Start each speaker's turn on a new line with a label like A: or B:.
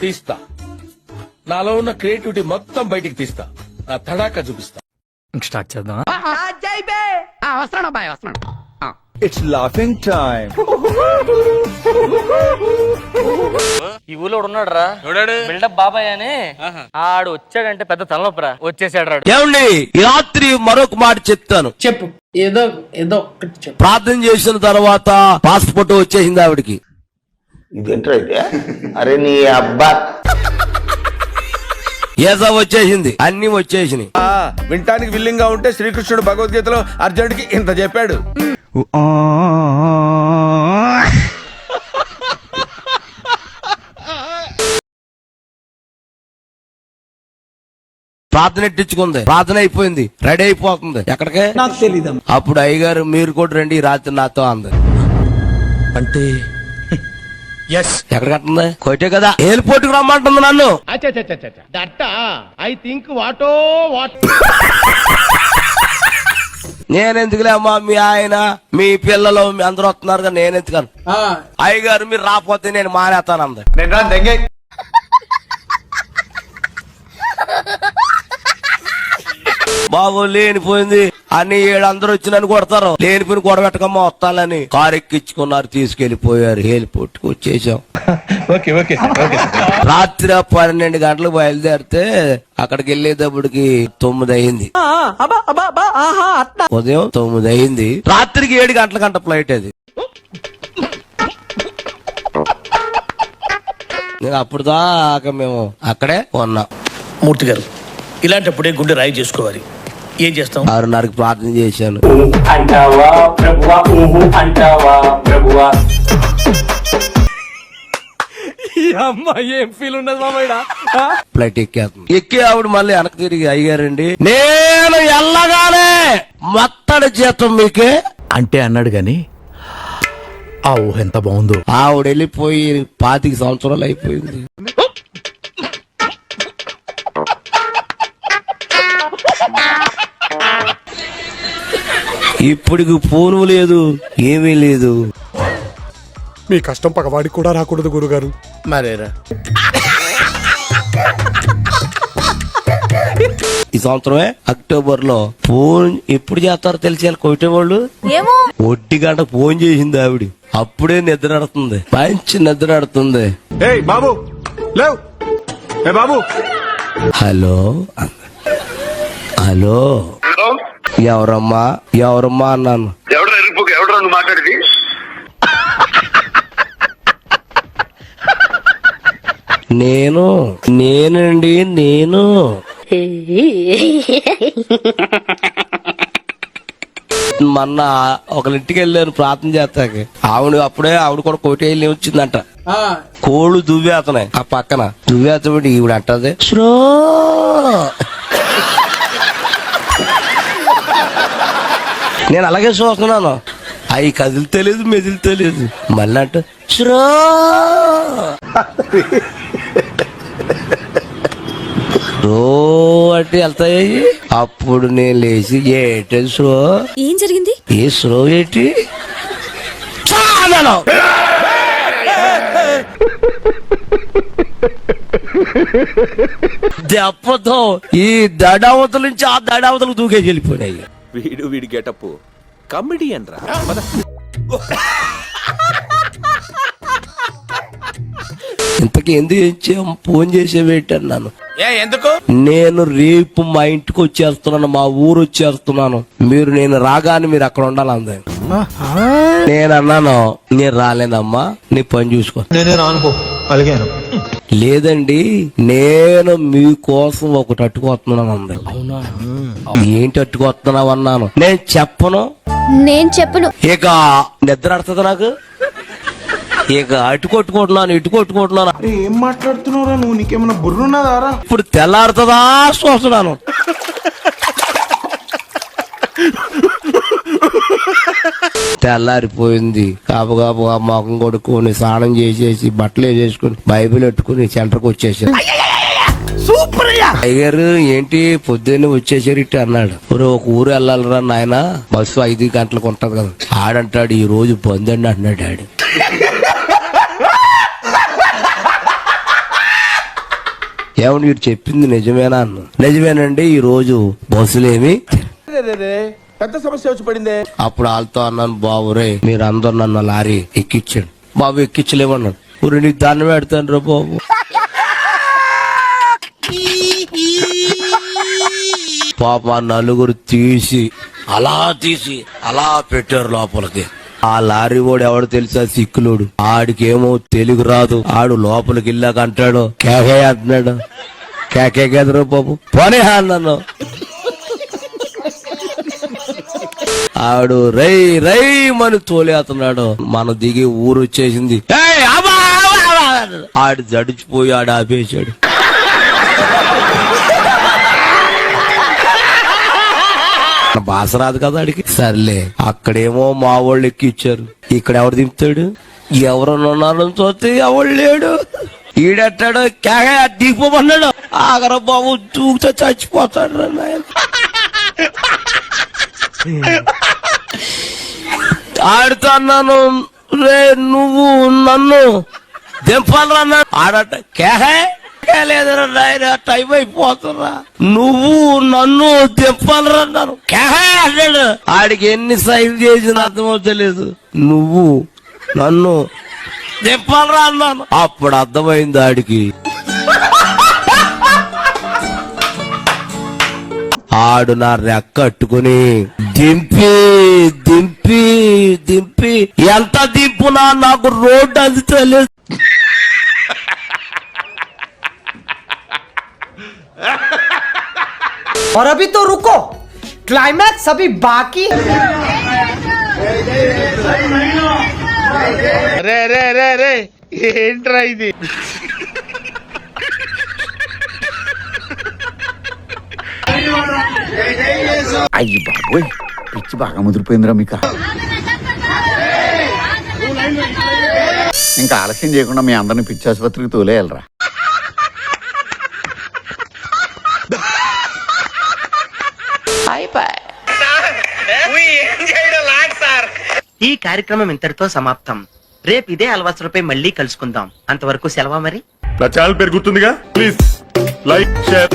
A: తీస్తా, నాలో ఉన్న క్రియేటివిటీ మొత్తం బయటికి తీస్తా, నా తడాక చూపిస్తా.
B: స్టార్ట్ చేద్దాం.
C: వస్తున్నాడు అబ్బాయి, వస్తున్నాడు.
D: It's laughing time.
E: ఈ ఊళ్ళో ఉన్నాడు రా, బిల్డప్ బాబాయ్ అని. ఆడు వచ్చాడంటే పెద్ద తలనొప్పరా, వచ్చేసాడు రాడు.
F: ఏమండి, ఈ రాత్రి మరొక మాట చెప్తాను.
C: చెప్పు, ఏదో ఏదో ఒక్కటి చెప్పు.
F: ప్రార్థన చేసిన తర్వాత పాస్పోర్ట్ వచ్చేసింది ఆవిడికి.
G: ఇదేంట్రా అయితే? అరే నీ అబ్బా,
F: ఏసా వచ్చేసింది, అన్ని వచ్చేసినాయి.
A: వినటానికి విల్లింగ్ గా ఉంటే శ్రీకృష్ణుడు భగవద్గీతలో అర్జునుడికి ఇంత చెప్పాడు.
F: ప్రార్థన ఎట్టించుకుంది, ప్రార్థన అయిపోయింది, రెడీ అయిపోతుంది. ఎక్కడికే
D: నాకు తెలీదు.
F: అప్పుడు అయ్యగారు మీరు కూడా రండి ఈ రాత్రి నాతో అంది.
B: అంటే
F: ఎక్కడికంటుంది? కొట్టే కదా, ఎయిర్పోర్ట్ కు రమ్మంటుంది నన్ను. నేనెందుకులే అమ్మా, మీ ఆయన మీ పిల్లలు మీ అందరూ వస్తున్నారు కదా, నేనెందుకను. అయ్యగారు మీరు రాకపోతే నేను మానేస్తాను అంది. బాబు లేనిపోయింది, అన్ని అందరూ వచ్చి నన్ను కొడతారు, లేనిపోయిన గొడవెట్టకమ్మా వస్తానని కారు ఎక్కించుకున్నారు, తీసుకెళ్లిపోయారు. ఎయిర్పోర్ట్ కు వచ్చేసాం. రాత్రి 12 గంటలకు బయలుదేరితే అక్కడికి వెళ్ళేటప్పటికి 9 అయింది. ఉదయం 9 అయింది, రాత్రికి 7 గంటలకంట ఫ్లైట్ అది. అప్పుడు దాకా మేము అక్కడే ఉన్నాం.
H: మూర్తి గారు, ఇలాంటప్పుడే గుండె రాయి చేసుకోవాలి. ఏం చేస్తాం?
F: 6:30కి ప్రార్థన చేశాను.
E: అంటావా ప్రభువా, అంటావా ప్రభువా.
B: ఏం ఫీల్ ఉన్నది మామయ్య?
F: ఫ్లైట్ ఎక్కి ఆవిడ మళ్ళీ వెనక్కి తిరిగి, అయ్యారండి నేను ఎల్లగానే మొత్తడి జీతం మీకే
B: అంటే అన్నాడు గాని ఆ ఊహ ఎంత బాగుందో.
F: ఆవిడ వెళ్ళిపోయి 25 సంవత్సరాలు అయిపోయింది. ఇప్పటికి ఫోను లేదు, ఏమీ లేదు.
I: మీ కష్టం పగవాడికి కూడా రాకూడదు గురుగారు.
A: మరేరా,
F: ఈ సంవత్సరమే అక్టోబర్ లో ఫోన్ ఎప్పుడు చేస్తారో తెలిసి కొట్టే వాళ్ళు. 1 గంటకు ఫోన్ చేసింది ఆవిడ. అప్పుడే నిద్ర నడుతుంది, మంచి నిద్ర నడుతుంది.
I: బాబు లేవు, బాబు
F: హలో హలో, ఎవరమ్మా ఎవరమ్మా అన్నాను.
G: ఎవరు మాట్లాడేది?
F: నేనండి నేను. మొన్న ఒకరింటికి వెళ్ళాను ప్రార్థన చేస్తాక. ఆవిడ కూడా కోటి వెళ్ళి వచ్చిందంట. కోళ్ళు దువ్వేతనాయి ఆ పక్కన. దువ్వేతబడి ఈవిడ అంటది, శ్రో నేను అలాగే చూస్తున్నాను. అవి కదిలితేలేదు, మెదిలితేలేదు. మళ్ళీ అంట శ్రో అంటే వెళ్తాయి. అప్పుడు నేను లేచి ఏంటి స్లో,
J: ఏం జరిగింది?
F: ఏ స్లో ఏంటి దెబ్బతో ఈ దడావతల నుంచి ఆ దడావతలకు దూకేసి వెళ్ళిపోయినాయి.
D: వీడి గెటప్ కమెడియన్ రా.
F: ఇంతకీ ఎందుకు ఫోన్ చేసేవేంటన్నాను.
A: ఎందుకు?
F: నేను రేపు మా ఇంటికి వచ్చేస్తున్నాను, మా ఊరు వచ్చేస్తున్నాను, నేను రాగానే మీరు అక్కడ ఉండాలి అంది. నేను అన్నాను, నేను రాలేనమ్మా, నీ పని చూసుకో. లేదండి నేను మీకోసం ఒకటి అట్టుకొస్తున్నాను అంది. ఏంటి అట్టుకొస్తున్నావు అన్నాను. నేను చెప్పను. ఇక నిద్ర అడుతుంది నాకు. ఇక అటు కొట్టుకుంటున్నాను, ఇటు కొట్టుకుంటున్నాను.
D: ఏం మాట్లాడుతున్నావురా నువ్వు? నీకేమన్నా బుర్రున్నదారా?
F: ఇప్పుడు తెల్లారుతుందా చూస్తున్నాను. తెల్లారిపోయింది. కాపుగా మొఖం కొడుకుని స్నానం చేసేసి బట్టలు వేసేసుకుని బైబిల్ పెట్టుకుని సెంటర్కి వచ్చేసాను. అయ్యారు ఏంటి పొద్దున్నే వచ్చేసారు ఇటు అన్నాడు. ఒక ఊరు వెళ్ళాలరా నాయన, బస్సు 5 గంటలకు ఉంటది కదా. ఆడంటాడు ఈ రోజు బంద్ అండి అంటున్నాడు డాడీ. ఏమని వీడు చెప్పింది నిజమేనా అన్న. నిజమేనండి, ఈ రోజు బస్సులేమి.
A: పెద్ద సమస్య వచ్చి పడిందే.
F: అప్పుడు వాళ్ళతో అన్నాను, బాబు రే మీరు అందరు నన్ను లారీ ఎక్కించాడు. బాబు ఎక్కించలేమన్నాడు. ఊరి నీకు దండం పెడతాను రా బాబు. పాప నలుగురు తీసి అలా పెట్టారు లోపలికి. ఆ లారీ వాడు ఎవడు తెలుసా, సిక్కులోడు. ఆడికేమో తెలుగు రాదు. ఆడు లోపలికి వెళ్ళాక అంటాడు కేకే అంటున్నాడు. కేకే కదరా బాబు పోనీ అన్నాను. ఆడు రై రై మని తోలేస్తున్నాడు. మన దిగి ఊరు వచ్చేసింది. ఆడు జడిచిపోయి ఆడు ఆపేశాడు. భాష రాదు కదా ఆడికి. సర్లే అక్కడేమో మా వాళ్ళు ఎక్కిచ్చారు. ఇక్కడ ఎవరు దింపుతాడు? ఎవరన్నా ఉన్నారని చూస్తే ఎవడు లేడు. ఈడెట్టాడు కేగా దిగిపోమన్నాడు. ఆగర బాబు దూకుతా చచ్చిపోతాడు నాయన. ఆడుతా అన్నాను, రే నువ్వు నన్ను దింపాలరా అన్నాడు. ఆడట కేహే లేదురా నాయన టైం అయిపోతున్నా, నువ్వు నన్ను దింపాలరా అన్నాను. కేహే అన్నాడు. ఆడికి ఎన్ని సైన్ చేసిన అర్థమో తెలియదు. నువ్వు నన్ను దింపాలరా అన్నాను. అప్పుడు అర్థమైంది ఆడికి. ఆడు నా రెక్కట్టుకుని దింపి దింపి దింపి ఎంత దింపునా నాకు రోడ్డు అది తెలియదు.
C: और अभी तो रुको, क्लाइमैक्स अभी बाकी है।
A: రే రే రే రే ఏంట్రా ఇది?
G: అయ్యి బాబోయ్, పిచ్చి బాగా ముదిరిపోయిందిరా మీకు. ఇంకా ఆలస్యం చేయకుండా మీ అందరిని పిచ్చి ఆసుపత్రికి తోలేయాలరా.
C: ఈ కార్యక్రమం ఇంతటితో సమాప్తం. రేపు ఇదే అలవాసులపై మళ్ళీ కలుసుకుందాం. అంతవరకు సెలవా మరి.
I: నా ఛానల్ పేరు గుర్తుందిగా, ప్లీజ్ లైక్ షేర్